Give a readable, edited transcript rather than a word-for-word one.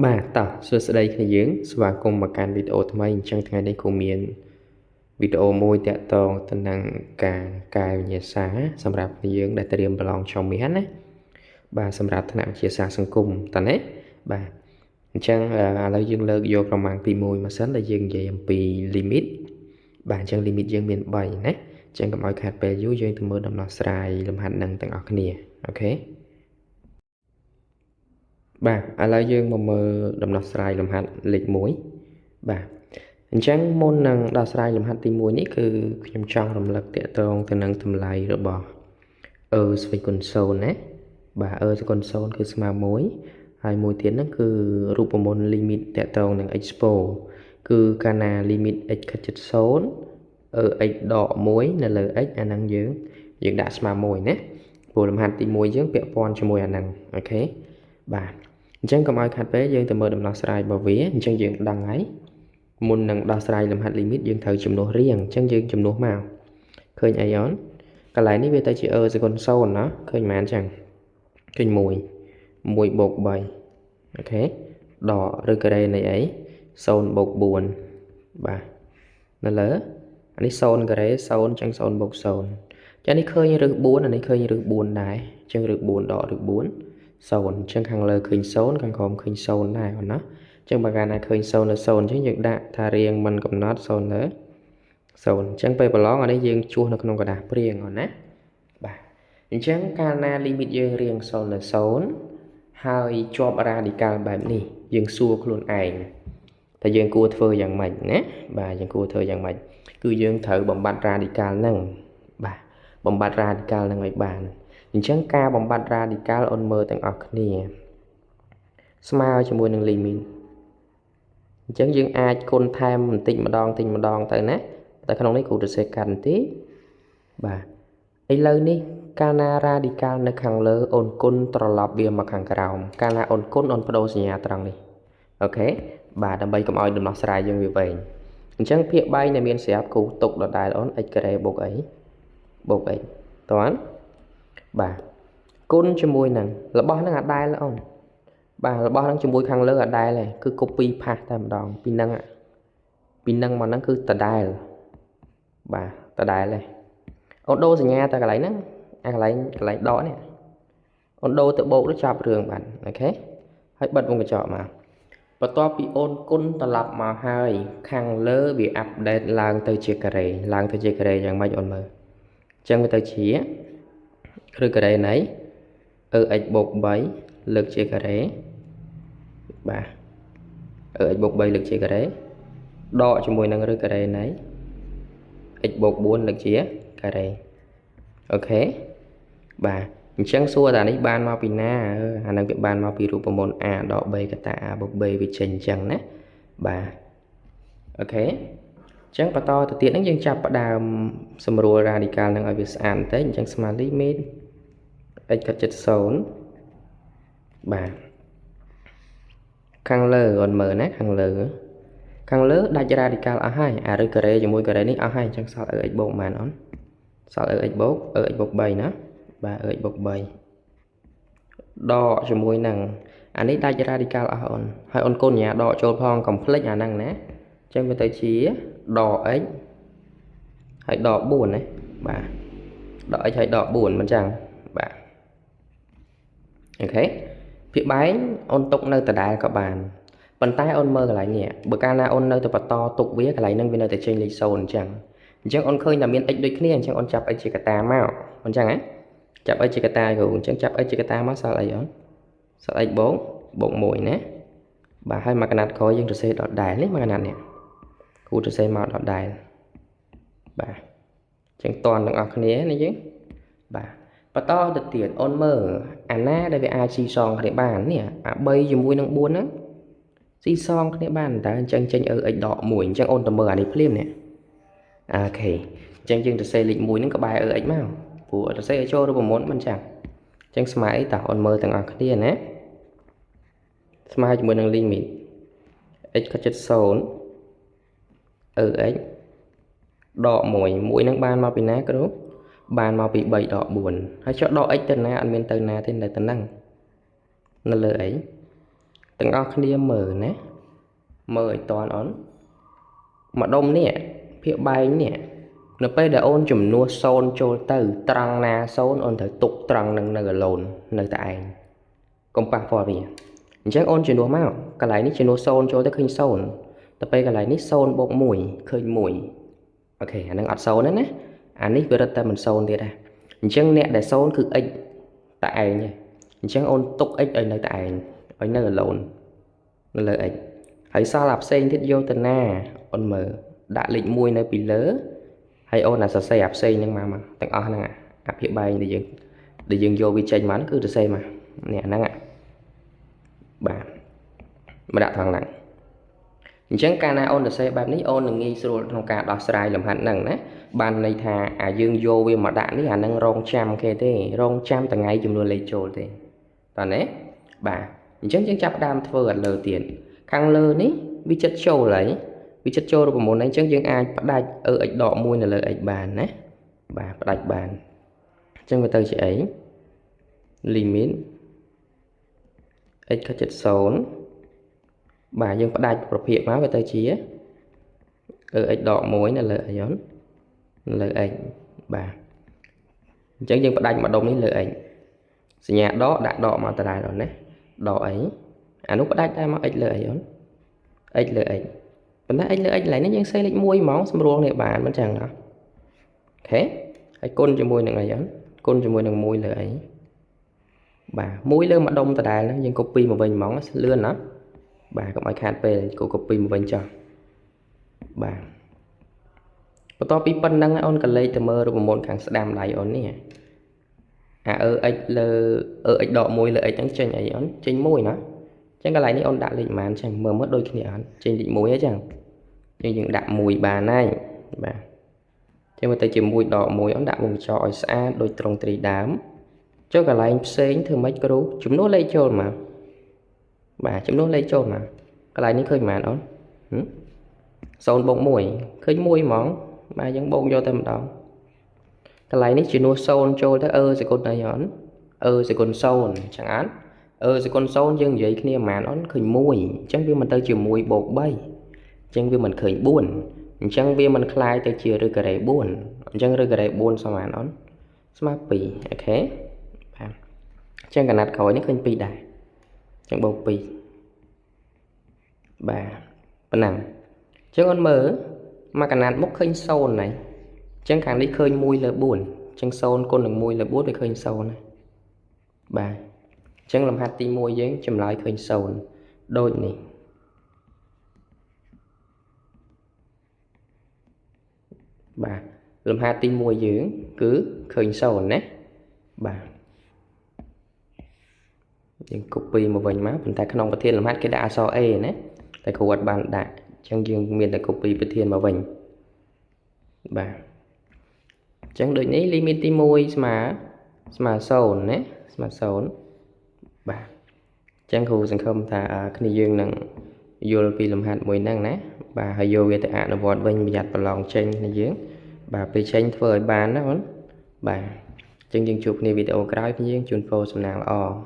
បាទតោះសួស្តីគ្នាយើងស្វាគមន៍មកកាន់វីដេអូថ្មីអញ្ចឹងថ្ងៃនេះគូមានវីដេអូមួយតាក់ទងទៅនឹងការកែវិញ្ញាសាសម្រាប់គ្នាយើងដែលត្រៀមប្រឡងចុងមាសណាបាទសម្រាប់ថ្នាក់វិទ្យាសាស្ត្រសង្គមតើណាបាទអញ្ចឹងឥឡូវយើងលើកយកប្រមាណទី1មកសិនដែលយើងនិយាយអំពី limit បាទអញ្ចឹង limit យើងមាន3ណាអញ្ចឹងកុំឲ្យខាតពេលយូរយើងទៅមើលដំណោះស្រាយលំហាត់នឹងទាំងអស់គ្នាអូខេបាទឥឡូវយើងមកមើលដំណោះស្រាយលំហាត់លេខ1បាទអញ្ចឹងមុននឹងដោះស្រាយលំហាត់ទី1នេះគឺខ្ញុំចង់រំលឹកតាក់ទងទៅនឹងតម្លៃរបស់ស្វេគុណ0ណាបាទស្វេគុណ0គឺស្មើ1ហើយមួយទៀតហ្នឹងគឺរូបមន្ត limit តាក់ទងនឹង expo គឺកាលណា limit x ខិតជិត0x ដក1នៅលើ x អាហ្នឹងយើងដាក់ស្មើ1ណាព្រោះលំហាត់ទី1យើងពាក់ព័ន្ធជាមួយអាហ្នឹងអូខេបាទអញ្ចឹងកុំឲ្យខាត់ពេលយើងទៅមើលដំណោះស្រាយរបស់វាអញ្ចឹងយើងដឹងហើយមុននឹងដោះស្រាយលំហាត់ limit យើងត្រូវចំនួនរៀងអញ្ចឹងយើងចំនួនមកឃើញអីអូនកន្លែងនេះវាទៅជាសេគុណ0ណាឃើញមែនអញ្ចឹងឃើញ1 1បូក3អូខេដកឬការ៉េនៃអី0បូក4បាទនៅលើអានេះ0ការ៉េ0អញ្ចឹង0បូក0ចានេះឃើញឬ4អានេះឃើញឬ4ដែរអញ្ចឹងឬ4ដកឬ4 0អញ្ចឹងខាងលើឃើញ0ខាងក្រោមឃើញ0ដែរបងណាអញ្ចឹងបើកាលណាឃើញ0នៅ0អញ្ចឹងយើងដាក់ថារៀងមិនកំណត់0នៅ0អញ្ចឹងពេលប្រឡងអានេះយើងជួសនៅក្នុងกระดาษព្រៀងអូនណាបាទអញ្ចឹងកាលណា limit យើងរៀង0នៅ0ហើយជាប់ radical បែបនេះយើងសួរខ្លួនឯងតែយើងគួរធ្វើយ៉ាងម៉េចណាបាទយើងគួរធ្វើយ៉ាងម៉េចគឺយើងត្រូវបំបត្តិ radical ហ្នឹងបាទបំបត្តិ radical ហ្នឹងឲ្យបានអញ្ចឹងការបំបត្តិ radical អូនមើលទាំងអស់គ្នាស្មើជាមួយនឹង limit អញ្ចឹងយើងអាចគុណថែមបន្តិចម្ដងទៅណាតែក្នុងនេះគ្រូទៅសេកាត់បន្តិចបាទឥឡូវនេះកាលណា radical នៅខាងលើអូនគុណត្រឡប់វាមកខាងក្រោមកាលណាអូនគុណអូនបដូរសញ្ញាត្រង់នេះអូខេបាទដើម្បីកុំឲ្យដំណោះស្រាយយើងវាវែងអញ្ចឹងភាគបែងដែលមានស្រាប់គូទុកដដែលអូន x ការ៉េបូកអីបូក x តើបាទគុណជាមួយនឹងរបស់ហ្នឹងអាដែលអូនបាទរបស់ហ្នឹងជាមួយខាងលើអាដែលឯងគឺ copy ផាសតែម្ដងពីហ្នឹងមកហ្នឹងគឺដដែលបាទដដែលឯងអូនដូរសញ្ញាតែកន្លែងហ្នឹងអាកន្លែងដកនេះអូនដូរទៅបូកទៅចាប់រឿងបាទអូខេហើយបិទវងកញ្ចក់មកបន្ទាប់ពីអូនគុណត្រឡប់មកហើយខាងលើវាអាប់ដេតឡើងទៅជាការ៉េយ៉ាងម៉េចអូនមើលអញ្ចឹងវាទៅជាឬការ៉េនៃx បូក3លើកជាការ៉េបាទx បូក3លើកជាការ៉េដកជាមួយនឹងឬការ៉េនៃ x បូក4លើកជាការ៉េអូខេបាទអញ្ចឹងសួរថានេះបានមកពីណាអានឹងវាបានមកពីរូបមន្ត a ដក b កតា a បូក b វាចេញអញ្ចឹងណាបាទអូខេអញ្ចឹងបន្តទៅទៀតហ្នឹងយើងចាប់ផ្ដើមសម្រួល radical នឹងឲ្យវាស្អាតបន្តិចអញ្ចឹងស្មើ limit x កចិត្ត0បាទខាងលើអូនមើលណាខាងលើដាច់ radical អស់ហើយអាឬការ៉េជាមួយការ៉េនេះអស់ហើយអញ្ចឹងសល់ x បូកប៉ុន្មានអូនសល់ x បូក3ណាបាទ x បូក3ដកជាមួយនឹងអានេះដាច់ radical អស់អូនហើយអូនគុណញ្ញាដកចូលផងកុំភ្លេចអាហ្នឹងណាអញ្ចឹងវាទៅជាដក x ហើយដក4ណាបាទដក x ហើយដក4មិនចឹងបាទអូខេភាគបែងអូនទុកនៅដដែលក៏បានប៉ុន្តែអូនមើលកន្លែងនេះបើកាលណាអូននៅទៅបន្តទុកវាកន្លែងហ្នឹងវានៅតែចេញលេខ0អញ្ចឹងអូនឃើញតែមាន x ដូចគ្នាអញ្ចឹងអូនចាប់ x ជាកតាមកអញ្ចឹងណាចាប់ x ជាកតាគ្រូអញ្ចឹងចាប់ x ជាកតាមកសល់អីអូនសល់ x បូក1ណាបាទហើយមកកណាត់ក្រោយយើងសរសេរដដែលនេះមកកណាត់នេះគ្រូសរសេរមកដដែលបាទអញ្ចឹងតន់ទាំងអស់គ្នាណាយើងបាទបន្តទៅទៀតអូនមើលអាណាដែលវាអាចស៊ីសងគ្នាបាននេះអា3ជាមួយនឹង4ហ្នឹងស៊ីសងគ្នាបានតើអញ្ចឹងចេញ x ដក1អញ្ចឹងអូនទៅមើលអានេះភ្លាមនេះអូខេអញ្ចឹងយើងសរសេរលេខ1ហ្នឹងក្បែរ x មកព្រោះសរសេរឲ្យចូលរូបមន្តមិនចឹងអញ្ចឹងស្មើអីតើអូនមើលទាំងអស់គ្នាណាស្មើជាមួយនឹង limit x ខិតជិត0 x ដក1ហ្នឹងបានមកពីណាគ្រូបានមកពី3ដក4ហើយចុះដក x ទៅណាអត់មានទៅណាទេនៅទៅហ្នឹងនៅលើអី từng ở kia mở nè mở toàn ón mà đông nè phía bay nè nó bây giờ ôn chùm nua xôn cho từ trăng na xôn ôn thử tục trăng nâng nâng lồn nơi tại công bằng phò rìa chắc ôn chuyển đua máu cái lại ní chuyển đua xôn cho tới khinh xôn tập bây cái lại ní xôn bột mùi khơi mùi ok anh đang ọt xôn đấy nè anh ní vừa đặt tay mình xôn đi ra chắc nè để xônคือích tại nhỉ chắc ôn tục ích ở nơi tại ở nơi lồn nơi lợi ích hãy sao lạp sen thiết vô tình na ôn mở đã lịnh mùi nơi bị lỡ hay ôn là sẽ áp xây nhưng mà tặng ở nè áp hiện bay để dừng vô bị tranh mà nó cứ được xây mà nè năng ạ bà mà đã thằng nặng chẳng ca na ôn được xây bạn ní ôn đừng nghi sưu trong cả đỏ sài làm hẳn nặng đấy bàn này thà dương vô vì mà đạn ní năng rong trăm kê thế rong trăm tầng ngày dùng luôn lấy trộn thế toàn đấy bà chẳng chấp đam thơ lờ tiền khăn lơ ní vì chất trâu lấy vì chất trâu của một này chẳng những ai bắt đạch ở ếch đỏ mùi là lời ếch bàn đấy bà bắt đạch bàn chẳng người ta chỉ ấy limit ếch có chất xấu bà nhưng bắt đạch một hiện máu người ta chỉ ở ếch đỏ mùi là lời ếch bà chẳng những bắt đạch mà đông ní lời ếch nhà đó đã đỏ mà ta đài rồi đấy đỏ ấy lúc bắt đạch ta mà ếch lời ếch lời ếch mình thấy anh lại nóยังxây lên môi máu xong ruộng này bạn vẫn chẳng nào thế hãy côn cho môi này giống côn cho môi đằng môi là ấy bà môi lên mà đông ta đài nó nhưng copy một bình móng lươn nó bà có máy khát về của copy một bình cho bà có to pi phân năng on cả lấy từ mơ rồi một môn càng đam lại on nè ở đỏ môi là trắng trên ấy on trên môi nó chẳng cái lại ní on đã lệnh màn chẳng mơ mất đôi khi ăn trên định môi ấy chẳng nhưng những đạm mùi bà này bà cho mà tay chỉ mùi đỏ mùi ống đạm vùng trọi xa đôi trồng trì đám cho cả lại xế thường mấy cái đủ chúng nó lấy trôn mà bà chúng nó lấy trôn mà cái lại ní khơi màn đó xôn bông mùi khơi mùi món bà vẫn bông vô tâm đó cái lại ní chỉ nuôi xôn trôi tới sẽ con này hẳn sẽ con xôn chẳng án sẽ con xôn dân vậy kia mà nó khơi mùi chẳng biết mình tới chiều mùi bột bay chẳng vì mình khởi buồn chẳng vì mình khai tới chiều rồi cái buồn chẳng rồi cái buồn sao mà nó smart pi ok chẳng cần nát khỏi nó khơi pi đại chẳng bầu pi bà bên nào chẳng con mở mà cần nát mốc khơi sâu này chẳng càng đi khơi mùi là buồn chẳng sâu con đừng mùi là buồn để khơi sâu này bà chẳng làm hạt ti mùi với chùm lại khơi sâu đôi này bà làm hai tin mùi dưỡng cứ khơi sâu nè bà nhưng copy một vài má mình ta không có thiên làm hai cái đá so e nè tại khu vật bạn đã chẳng dương miền tại copy với thiên mà vành bà chẳng đợi nấy limit tin mùi mà sâu nè mà sâu bà chẳng khu chẳng không ta cái dương nặng vô làm hạt mùi năng nè bà hay vô cái tại nó vọt vinh giặt vào lòng trên này dưỡng bà bị tranh phơi bán đó bà chân chụp này video cái chuyên phô xem nào